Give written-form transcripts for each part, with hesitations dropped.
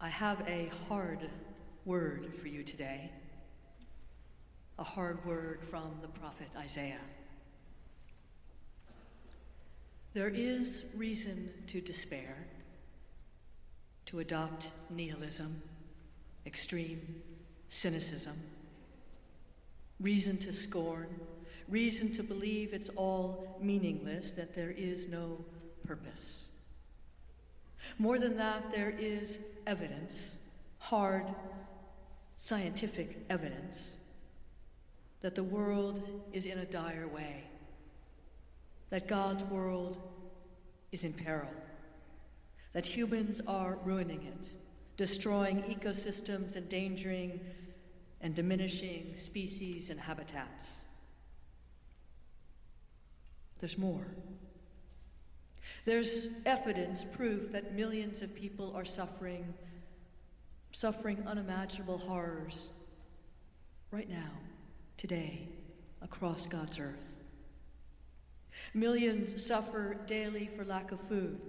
I have a hard word for you today, a hard word from the prophet Isaiah. There is reason to despair, to adopt nihilism, extreme cynicism, reason to scorn, reason to believe it's all meaningless, that there is no purpose. More than that, there is evidence, hard scientific evidence, that the world is in a dire way, that God's world is in peril, that humans are ruining it, destroying ecosystems, endangering and diminishing species and habitats. There's more. There's evidence, proof that millions of people are suffering unimaginable horrors right now, today, across God's earth. Millions suffer daily for lack of food,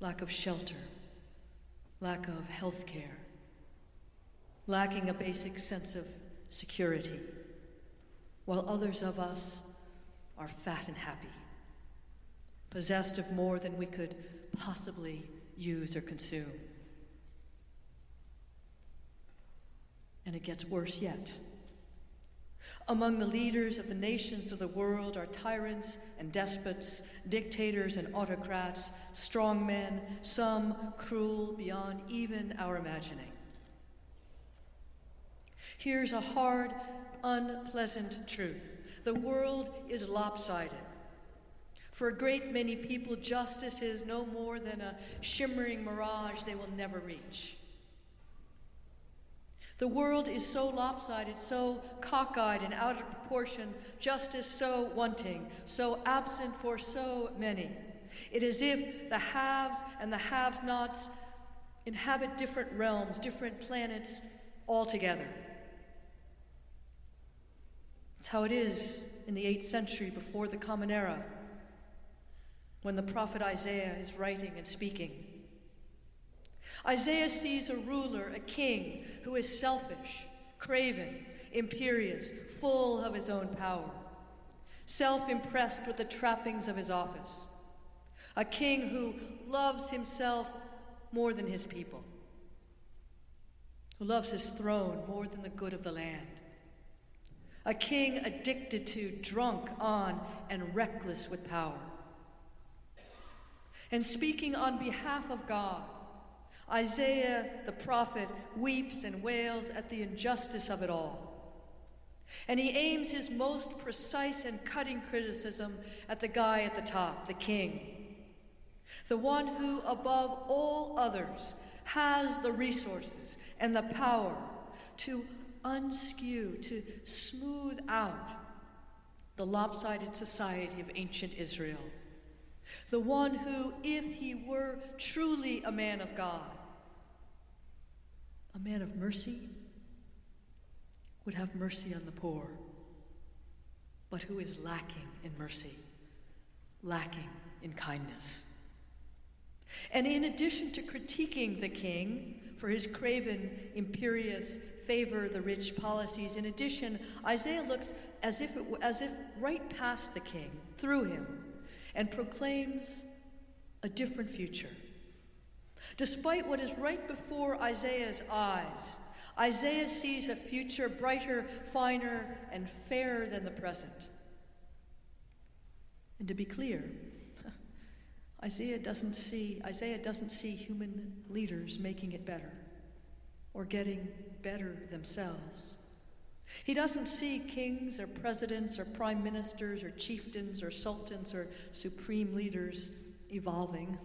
lack of shelter, lack of health care, lacking a basic sense of security, while others of us are fat and happy, possessed of more than we could possibly use or consume. And it gets worse yet. Among the leaders of the nations of the world are tyrants and despots, dictators and autocrats, strongmen, some cruel beyond even our imagining. Here's a hard, unpleasant truth. The world is lopsided. For a great many people, justice is no more than a shimmering mirage they will never reach. The world is so lopsided, so cockeyed and out of proportion, justice so wanting, so absent for so many. It is as if the haves and the have-nots inhabit different realms, different planets altogether. It's how it is in the 8th century before the Common Era, when the prophet Isaiah is writing and speaking. Isaiah sees a ruler, a king, who is selfish, craven, imperious, full of his own power, self-impressed with the trappings of his office, a king who loves himself more than his people, who loves his throne more than the good of the land, a king addicted to, drunk on, and reckless with power. And speaking on behalf of God, Isaiah, the prophet, weeps and wails at the injustice of it all. And he aims his most precise and cutting criticism at the guy at the top, the king, the one who, above all others, has the resources and the power to unskew, to smooth out the lopsided society of ancient Israel. The one who, if he were truly a man of God, a man of mercy, would have mercy on the poor, but who is lacking in mercy, lacking in kindness. And in addition to critiquing the king for his craven, imperious, favor the rich policies, in addition, Isaiah looks as if right past the king, through him, and proclaims a different future. Despite what is right before Isaiah's eyes, Isaiah sees a future brighter, finer, and fairer than the present. And to be clear, Isaiah doesn't see human leaders making it better or getting better themselves. He doesn't see kings or presidents or prime ministers or chieftains or sultans or supreme leaders evolving,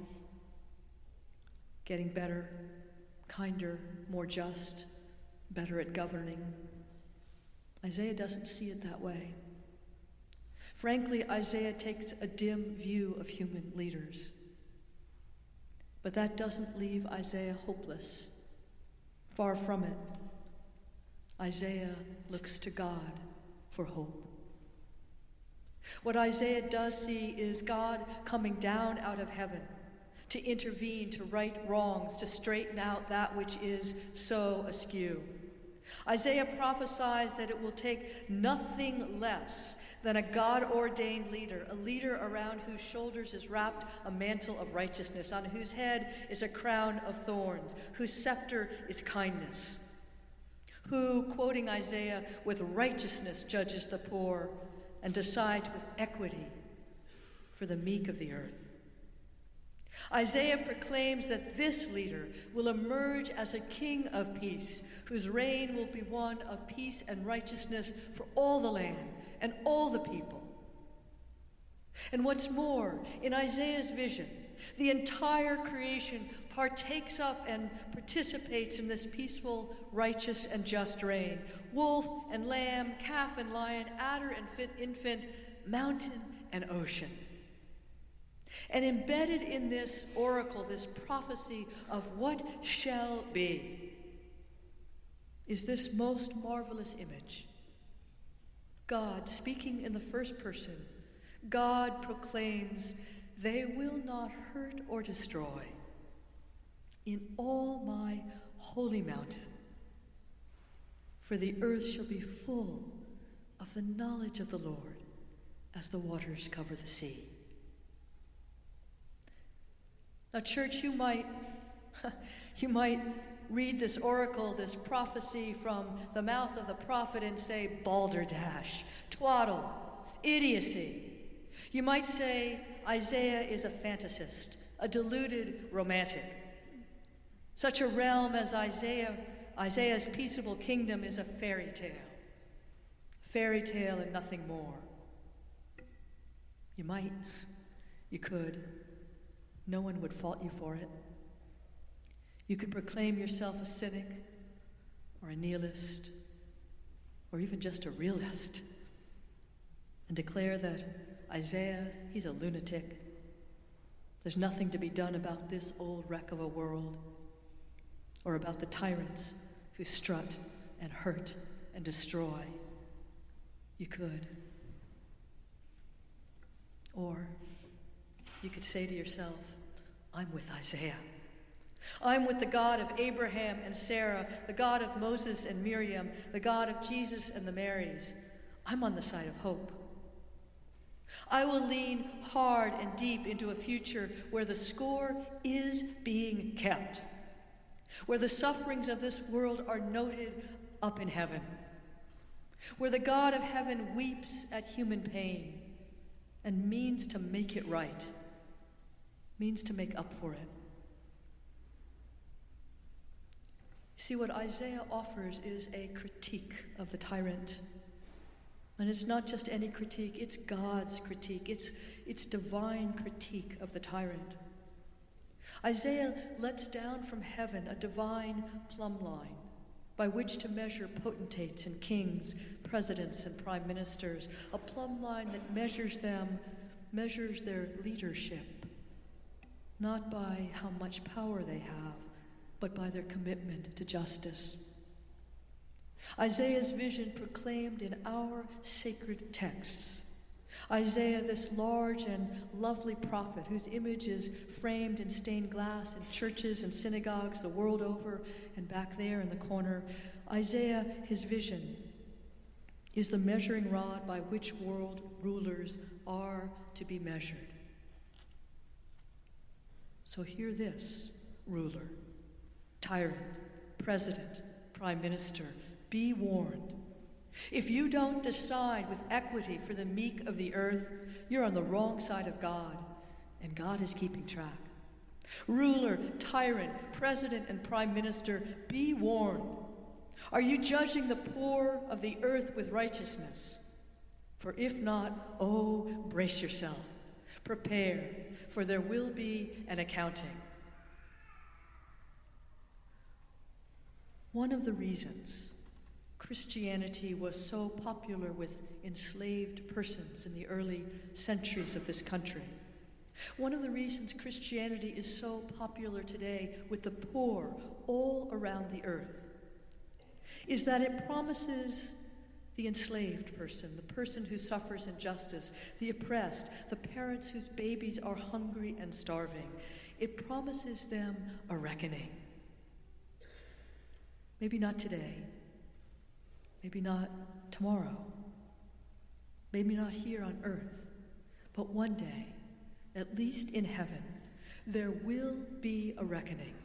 getting better, kinder, more just, better at governing. Isaiah doesn't see it that way. Frankly, Isaiah takes a dim view of human leaders. But that doesn't leave Isaiah hopeless. Far from it. Isaiah looks to God for hope. What Isaiah does see is God coming down out of heaven to intervene, to right wrongs, to straighten out that which is so askew. Isaiah prophesies that it will take nothing less than a God-ordained leader, a leader around whose shoulders is wrapped a mantle of righteousness, on whose head is a crown of thorns, whose scepter is kindness, who, quoting Isaiah, with righteousness judges the poor and decides with equity for the meek of the earth. Isaiah proclaims that this leader will emerge as a king of peace, whose reign will be one of peace and righteousness for all the land and all the people. And what's more, in Isaiah's vision, the entire creation partakes up and participates in this peaceful, righteous, and just reign. Wolf and lamb, calf and lion, adder and infant, mountain and ocean. And embedded in this oracle, this prophecy of what shall be, is this most marvelous image. God, speaking in the first person, God proclaims, "They will not hurt or destroy in all my holy mountain, for the earth shall be full of the knowledge of the Lord as the waters cover the sea." Now, church, you might read this oracle, this prophecy from the mouth of the prophet and say, balderdash, twaddle, idiocy. You might say Isaiah is a fantasist, a deluded romantic. Such a realm as Isaiah's peaceable kingdom is a fairy tale and nothing more. You might, you could. No one would fault you for it. You could proclaim yourself a cynic or a nihilist or even just a realist and declare that Isaiah, he's a lunatic. There's nothing to be done about this old wreck of a world or about the tyrants who strut and hurt and destroy. You could. Or you could say to yourself, I'm with Isaiah. I'm with the God of Abraham and Sarah, the God of Moses and Miriam, the God of Jesus and the Marys. I'm on the side of hope. I will lean hard and deep into a future where the score is being kept, where the sufferings of this world are noted up in heaven, where the God of heaven weeps at human pain and means to make it right, means to make up for it. See, what Isaiah offers is a critique of the tyrant. And it's not just any critique, it's God's critique. It's divine critique of the tyrant. Isaiah lets down from heaven a divine plumb line by which to measure potentates and kings, presidents and prime ministers, a plumb line that measures their leadership, not by how much power they have, but by their commitment to justice. Isaiah's vision proclaimed in our sacred texts. Isaiah, this large and lovely prophet whose image is framed in stained glass in churches and synagogues the world over and back there in the corner. Isaiah, his vision, is the measuring rod by which world rulers are to be measured. So hear this, ruler, tyrant, president, prime minister, be warned. If you don't decide with equity for the meek of the earth, you're on the wrong side of God, and God is keeping track. Ruler, tyrant, president, and prime minister, be warned. Are you judging the poor of the earth with righteousness? For if not, oh, brace yourself. Prepare, for there will be an accounting. One of the reasons Christianity was so popular with enslaved persons in the early centuries of this country, one of the reasons Christianity is so popular today with the poor all around the earth, is that it promises the enslaved person, the person who suffers injustice, the oppressed, the parents whose babies are hungry and starving. It promises them a reckoning. Maybe not today. Maybe not tomorrow. Maybe not here on earth. But one day, at least in heaven, there will be a reckoning.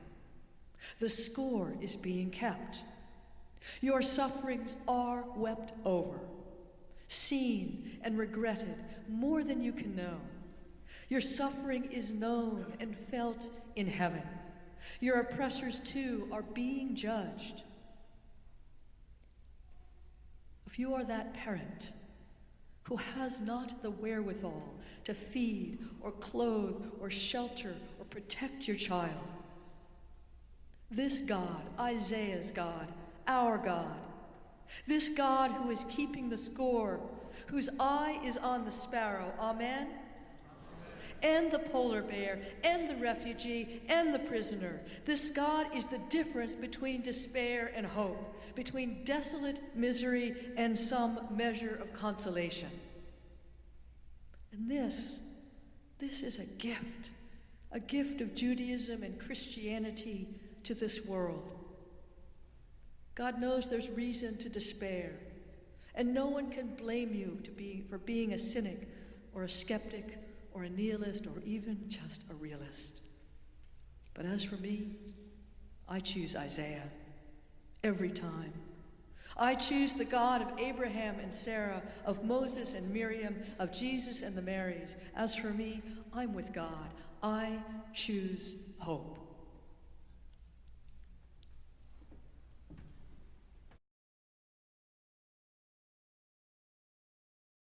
The score is being kept. Your sufferings are wept over, seen and regretted more than you can know. Your suffering is known and felt in heaven. Your oppressors, too, are being judged. If you are that parent who has not the wherewithal to feed or clothe or shelter or protect your child, this God, Isaiah's God, our God, this God who is keeping the score, whose eye is on the sparrow, amen? And the polar bear, and the refugee, and the prisoner. This God is the difference between despair and hope, between desolate misery and some measure of consolation. And this is a gift of Judaism and Christianity to this world. God knows there's reason to despair, and no one can blame you for being a cynic or a skeptic or a nihilist, or even just a realist. But as for me, I choose Isaiah every time. I choose the God of Abraham and Sarah, of Moses and Miriam, of Jesus and the Marys. As for me, I'm with God. I choose hope.